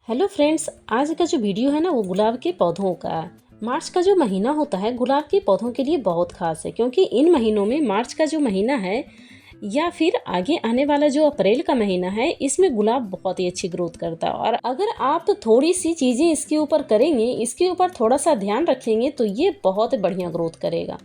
Hello friends, आज का जो वीडियो है ना वो गुलाब के पौधों का है। मार्च का जो महीना होता है गुलाब के पौधों के लिए बहुत खास है, क्योंकि इन महीनों में मार्च का जो महीना है या फिर आगे आने वाला जो अप्रैल का महीना है, इसमें गुलाब बहुत ही अच्छी ग्रोथ करता है। और अगर आप थोड़ी सी चीज़ें इसके ऊपर करेंगे, इसके ऊपर थोड़ा सा ध्यान रखेंगे तो ये बहुत बढ़िया ग्रोथ करेगा,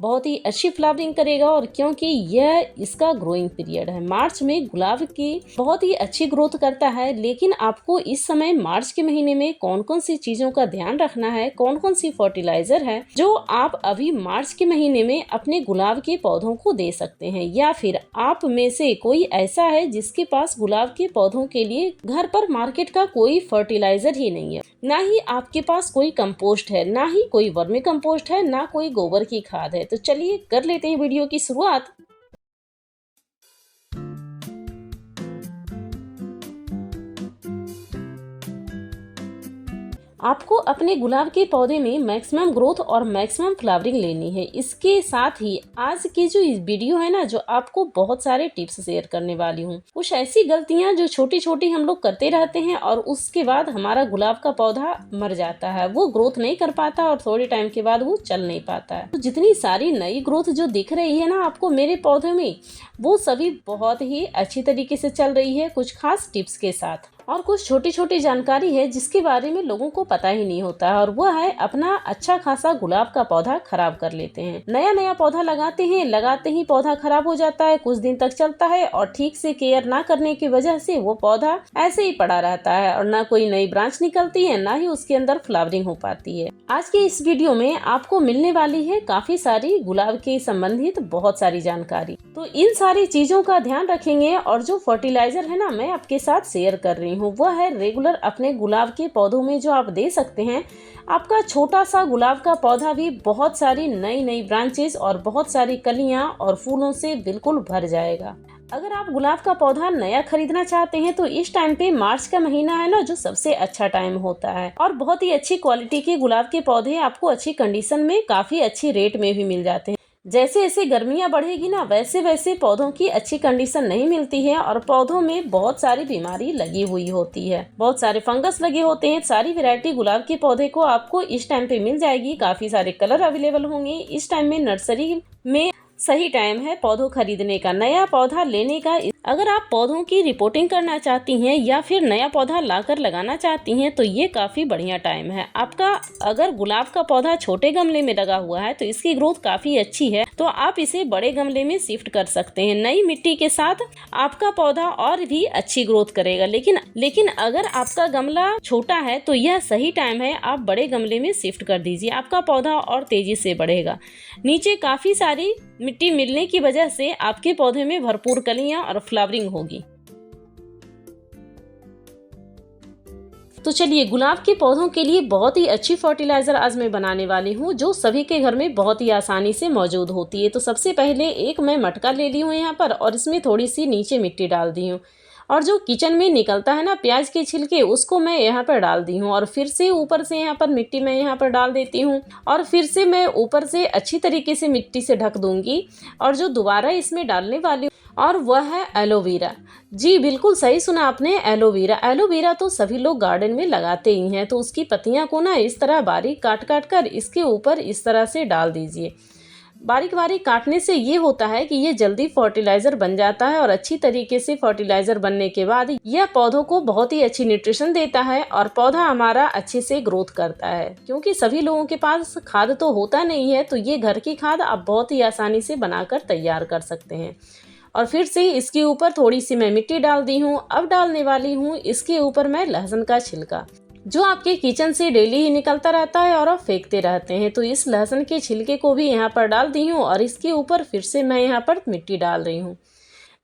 बहुत ही अच्छी फ्लावरिंग करेगा। और क्योंकि यह इसका ग्रोइंग पीरियड है, मार्च में गुलाब की बहुत ही अच्छी ग्रोथ करता है। लेकिन आपको इस समय मार्च के महीने में कौन कौन सी चीज़ों का ध्यान रखना है, कौन कौन सी फर्टिलाइजर है जो आप अभी मार्च के महीने में अपने गुलाब के पौधों को दे सकते हैं, या फिर आप में से कोई ऐसा है जिसके पास गुलाब के पौधों के लिए घर पर मार्केट का कोई फर्टिलाइजर ही नहीं है, ना ही आपके पास कोई कंपोस्ट है, ना ही कोई वर्मी कंपोस्ट है, ना कोई गोबर की खाद है। तो चलिए कर लेते हैं वीडियो की शुरुआत। आपको अपने गुलाब के पौधे में मैक्सिमम ग्रोथ और मैक्सिमम फ्लावरिंग लेनी है। इसके साथ ही आज की जो वीडियो है ना, जो आपको बहुत सारे टिप्स शेयर करने वाली हूँ। कुछ ऐसी गलतियाँ जो छोटी छोटी हम लोग करते रहते हैं और उसके बाद हमारा गुलाब का पौधा मर जाता है, वो ग्रोथ नहीं कर पाता और थोड़े टाइम के बाद वो चल नहीं पाता है। तो जितनी सारी नई ग्रोथ जो दिख रही है ना आपको मेरे पौधे में, वो सभी बहुत ही अच्छी तरीके से चल रही है, कुछ खास टिप्स के साथ। और कुछ छोटी छोटी जानकारी है जिसके बारे में लोगों को पता ही नहीं होता है, और वह है अपना अच्छा खासा गुलाब का पौधा खराब कर लेते हैं। नया नया पौधा लगाते हैं, लगाते ही पौधा खराब हो जाता है, कुछ दिन तक चलता है और ठीक से केयर ना करने की वजह से वो पौधा ऐसे ही पड़ा रहता है और ना कोई नई ब्रांच निकलती है, ना ही उसके अंदर फ्लावरिंग हो पाती है। आज के इस वीडियो में आपको मिलने वाली है काफी सारी गुलाब के संबंधित बहुत सारी जानकारी। तो इन सारी चीजों का ध्यान रखेंगे। और जो फर्टिलाइजर है ना मैं आपके साथ शेयर कर रही हूँ, वह है रेगुलर अपने गुलाब के पौधों में जो आप दे सकते हैं। आपका छोटा सा गुलाब का पौधा भी बहुत सारी नई नई ब्रांचेस और बहुत सारी कलियां और फूलों से बिल्कुल भर जाएगा। अगर आप गुलाब का पौधा नया खरीदना चाहते हैं तो इस टाइम पे मार्च का महीना है ना, जो सबसे अच्छा टाइम होता है। और बहुत ही अच्छी क्वालिटी के गुलाब के पौधे आपको अच्छी कंडीशन में काफी अच्छी रेट में भी मिल जाते हैं। जैसे जैसे गर्मियां बढ़ेगी ना, वैसे वैसे पौधों की अच्छी कंडीशन नहीं मिलती है और पौधों में बहुत सारी बीमारी लगी हुई होती है, बहुत सारे फंगस लगे होते हैं। सारी वैरायटी गुलाब के पौधे को आपको इस टाइम पे मिल जाएगी, काफी सारे कलर अवेलेबल होंगे। इस टाइम में नर्सरी में सही टाइम है पौधों खरीदने का, नया पौधा लेने का। अगर आप पौधों की रिपोर्टिंग करना चाहती हैं या फिर नया पौधा लाकर लगाना चाहती हैं तो ये काफ़ी बढ़िया टाइम है आपका। अगर गुलाब का पौधा छोटे गमले में लगा हुआ है तो इसकी ग्रोथ काफ़ी अच्छी है, तो आप इसे बड़े गमले में शिफ्ट कर सकते हैं। नई मिट्टी के साथ आपका पौधा और भी अच्छी ग्रोथ करेगा। लेकिन अगर आपका गमला छोटा है तो यह सही टाइम है, आप बड़े गमले में शिफ्ट कर दीजिए, आपका पौधा और तेजी से बढ़ेगा। नीचे काफ़ी सारी मिट्टी मिलने की वजह से आपके पौधे में भरपूर कलियां और फ्लावरिंग होगी। तो चलिए, गुलाब के पौधों के लिए बहुत ही अच्छी फर्टिलाइजर आज मैं बनाने वाली हूँ, जो सभी के घर में बहुत ही आसानी से मौजूद होती है। तो सबसे पहले एक मैं मटका ले ली हूँ यहाँ पर, और इसमें थोड़ी सी नीचे मिट्टी डाल दी हूँ। और जो किचन में निकलता है ना प्याज के छिलके, उसको मैं यहाँ पर डाल दी हूँ। और फिर से ऊपर से यहाँ पर मिट्टी मैं यहाँ पर डाल देती हूँ, और फिर से मैं ऊपर से अच्छी तरीके से मिट्टी से ढक दूंगी। और जो दोबारा इसमें डालने वाली और वह है एलोवेरा। जी बिल्कुल सही सुना आपने, एलोवेरा। एलोवेरा तो सभी लोग गार्डन में लगाते ही हैं। तो उसकी पत्तियां को ना इस तरह बारीक काट काट कर इसके ऊपर इस तरह से डाल दीजिए। बारीक बारीक काटने से ये होता है कि ये जल्दी फर्टिलाइजर बन जाता है, और अच्छी तरीके से फर्टिलाइजर बनने के बाद यह पौधों को बहुत ही अच्छी न्यूट्रिशन देता है और पौधा हमारा अच्छे से ग्रोथ करता है। क्योंकि सभी लोगों के पास खाद तो होता नहीं है, तो ये घर की खाद आप बहुत ही आसानी से बनाकर तैयार कर सकते हैं। और फिर से इसके ऊपर थोड़ी सी मैं मिट्टी डाल दी हूँ। अब डालने वाली हूँ इसके ऊपर मैं लहसुन का छिलका, जो आपके किचन से डेली ही निकलता रहता है और आप फेंकते रहते हैं। तो इस लहसुन के छिलके को भी यहाँ पर डाल दी हूँ, और इसके ऊपर फिर से मैं यहाँ पर मिट्टी डाल रही हूँ।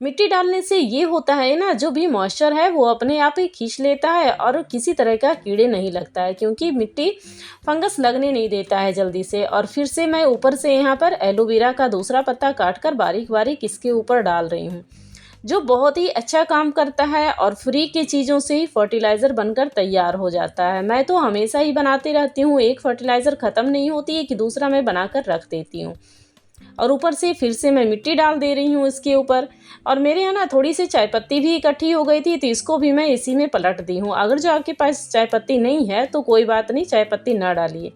मिट्टी डालने से ये होता है ना, जो भी मॉइस्चर है वो अपने आप ही खींच लेता है और किसी तरह का कीड़े नहीं लगता है, क्योंकि मिट्टी फंगस लगने नहीं देता है जल्दी से। और फिर से मैं ऊपर से यहाँ पर एलोवेरा का दूसरा पत्ता काट कर बारीक बारीक इसके ऊपर डाल रही हूँ, जो बहुत ही अच्छा काम करता है और फ्री की चीज़ों से ही फर्टिलाइज़र बनकर तैयार हो जाता है। मैं तो हमेशा ही बनाती रहती हूँ, एक फर्टिलाइज़र ख़त्म नहीं होती है कि दूसरा मैं बनाकर रख देती हूँ। और ऊपर से फिर से मैं मिट्टी डाल दे रही हूँ इसके ऊपर। और मेरे यहाँ ना थोड़ी सी चाय पत्ती भी इकट्ठी हो गई थी, तो इसको भी मैं इसी में पलट दी हूँ। अगर जो आपके पास चाय पत्ती नहीं है तो कोई बात नहीं, चाय पत्ती ना डालिए,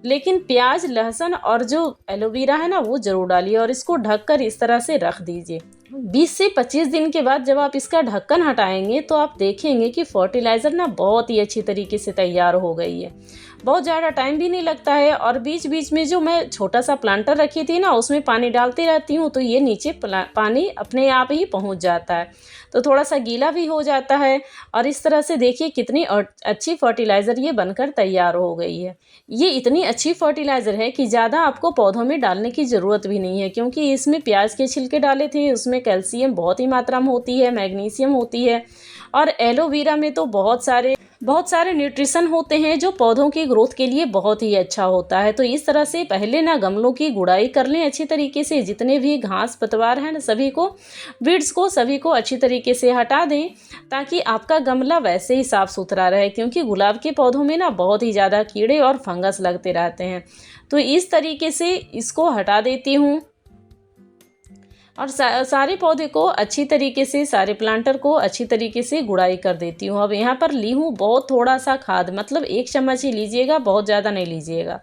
लेकिन प्याज, लहसुन और जो एलोवेरा है ना वो ज़रूर डालिए और इसको ढककर इस तरह से रख दीजिए। 20 से 25 दिन के बाद जब आप इसका ढक्कन हटाएंगे तो आप देखेंगे कि फर्टिलाइज़र ना बहुत ही अच्छी तरीके से तैयार हो गई है। बहुत ज़्यादा टाइम भी नहीं लगता है। और बीच बीच में जो मैं छोटा सा प्लांटर रखी थी ना उसमें पानी डालती रहती हूँ, तो ये नीचे पानी अपने आप ही पहुँच जाता है, तो थोड़ा सा गीला भी हो जाता है। और इस तरह से देखिए कितनी अच्छी फर्टिलाइज़र ये बनकर तैयार हो गई है। ये इतनी अच्छी फर्टिलाइज़र है कि ज़्यादा आपको पौधों में डालने की ज़रूरत भी नहीं है, क्योंकि इसमें प्याज के छिलके डाले थे, उसमें कैल्शियम बहुत ही मात्रा में होती है, मैग्नीशियम होती है, और एलोवेरा में तो बहुत सारे न्यूट्रिशन होते हैं जो पौधों की ग्रोथ के लिए बहुत ही अच्छा होता है। तो इस तरह से पहले ना गमलों की गुड़ाई कर लें अच्छी तरीके से, जितने भी घास पतवार हैं ना सभी को, वीड्स को सभी को अच्छी तरीके से हटा दें, ताकि आपका गमला वैसे ही साफ़ सुथरा रहे, क्योंकि गुलाब के पौधों में ना बहुत ही ज़्यादा कीड़े और फंगस लगते रहते हैं। तो इस तरीके से इसको हटा देती हूँ और सारे पौधे को अच्छी तरीके से, सारे प्लांटर को अच्छी तरीके से गुड़ाई कर देती हूँ। अब यहाँ पर ली हूँ बहुत थोड़ा सा खाद, मतलब 1 चम्मच ही लीजिएगा, बहुत ज़्यादा नहीं लीजिएगा,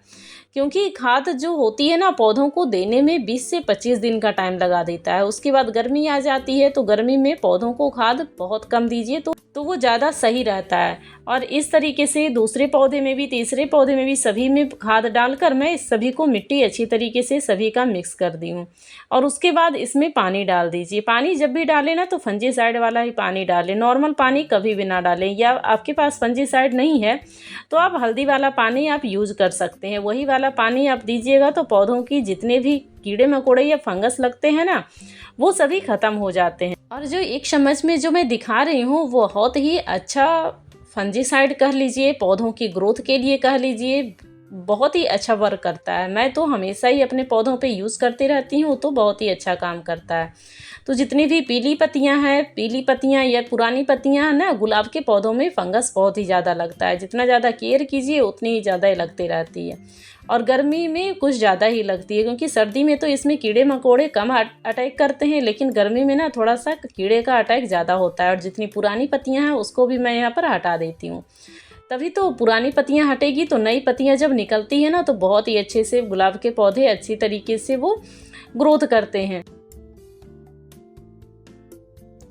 क्योंकि खाद जो होती है ना पौधों को देने में 20 से 25 दिन का टाइम लगा देता है। उसके बाद गर्मी आ जाती है, तो गर्मी में पौधों को खाद बहुत कम दीजिए तो वो ज़्यादा सही रहता है। और इस तरीके से दूसरे पौधे में भी, तीसरे पौधे में भी, सभी में खाद डालकर मैं इस सभी को मिट्टी अच्छी तरीके से सभी का मिक्स कर दी हूँ। और उसके बाद इसमें पानी डाल दीजिए। पानी जब भी डालें ना तो फंजीसाइड वाला ही पानी डालें, नॉर्मल पानी कभी भी ना डालें। या आपके पास फंजीसाइड नहीं है तो आप हल्दी वाला पानी आप यूज़ कर सकते हैं, वही वाला पानी आप दीजिएगा, तो पौधों की जितने भी कीड़े मकोड़े या फंगस लगते हैं ना वो सभी ख़त्म हो जाते हैं। और जो 1 चम्मच में जो मैं दिखा रही हूँ वो बहुत ही अच्छा फंजीसाइड कह लीजिए, पौधों की ग्रोथ के लिए कह लीजिए, बहुत ही अच्छा वर्क करता है। मैं तो हमेशा ही अपने पौधों पे यूज़ करती रहती हूँ, तो बहुत ही अच्छा काम करता है। तो जितनी भी पीली पत्तियाँ या पुरानी पत्तियाँ ना, गुलाब के पौधों में फंगस बहुत ही ज़्यादा लगता है। जितना ज़्यादा केयर कीजिए उतनी ही ज़्यादा लगती रहती है, और गर्मी में कुछ ज़्यादा ही लगती है, क्योंकि सर्दी में तो इसमें कीड़े मकोड़े कम अटैक करते हैं, लेकिन गर्मी में ना थोड़ा सा कीड़े का अटैक ज़्यादा होता है। और जितनी पुरानी पत्तियाँ हैं उसको भी मैं यहाँ पर हटा देती हूँ, तभी तो पुरानी पत्तियाँ हटेगी तो नई पत्तियाँ जब निकलती है ना तो बहुत ही अच्छे से गुलाब के पौधे अच्छी तरीके से वो ग्रोथ करते हैं।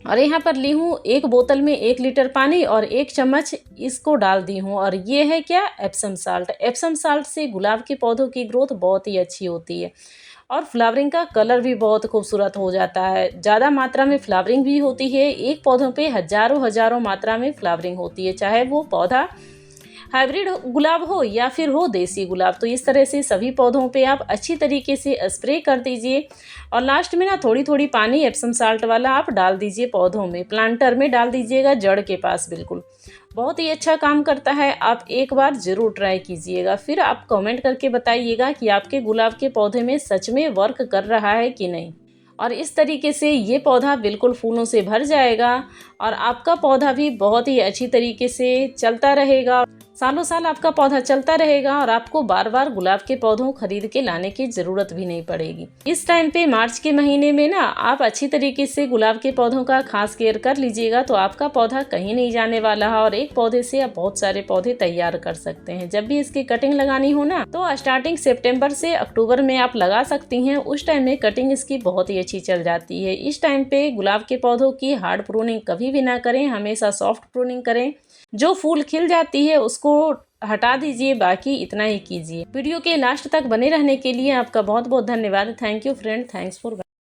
और यहाँ पर ली हूँ 1 बोतल में 1 लीटर पानी और 1 चम्मच इसको डाल दी हूँ। और ये है क्या, एप्सम साल्ट। एप्सम साल्ट से गुलाब के पौधों की ग्रोथ बहुत ही अच्छी होती है, और फ्लावरिंग का कलर भी बहुत खूबसूरत हो जाता है। ज़्यादा मात्रा में फ्लावरिंग भी होती है, एक पौधों पे हजारों मात्रा में फ्लावरिंग होती है, चाहे वो पौधा हाइब्रिड गुलाब हो या फिर हो देसी गुलाब। तो इस तरह से सभी पौधों पे आप अच्छी तरीके से स्प्रे कर दीजिए। और लास्ट में ना थोड़ी थोड़ी पानी एप्सम साल्ट वाला आप डाल दीजिए पौधों में, प्लांटर में डाल दीजिएगा, जड़ के पास बिल्कुल। बहुत ही अच्छा काम करता है, आप एक बार ज़रूर ट्राई कीजिएगा। फिर आप कमेंट करके बताइएगा कि आपके गुलाब के पौधे में सच में वर्क कर रहा है कि नहीं। और इस तरीके से ये पौधा बिल्कुल फूलों से भर जाएगा, और आपका पौधा भी बहुत ही अच्छी तरीके से चलता रहेगा। सालों साल आपका पौधा चलता रहेगा, और आपको बार बार गुलाब के पौधों खरीद के लाने की ज़रूरत भी नहीं पड़ेगी। इस टाइम पे मार्च के महीने में ना आप अच्छी तरीके से गुलाब के पौधों का खास केयर कर लीजिएगा, तो आपका पौधा कहीं नहीं जाने वाला है, और एक पौधे से आप बहुत सारे पौधे तैयार कर सकते हैं। जब भी इसकी कटिंग लगानी हो ना तो स्टार्टिंग सितंबर से अक्टूबर में आप लगा सकती हैं, उस टाइम में कटिंग इसकी बहुत ही अच्छी चल जाती है। इस टाइम पे गुलाब के पौधों की हार्ड प्रूनिंग कभी भी ना करें, हमेशा सॉफ्ट प्रूनिंग करें। जो फूल खिल जाती है उसको हटा दीजिए, बाकी इतना ही कीजिए। वीडियो के लास्ट तक बने रहने के लिए आपका बहुत बहुत धन्यवाद। Thank you friend, thanks for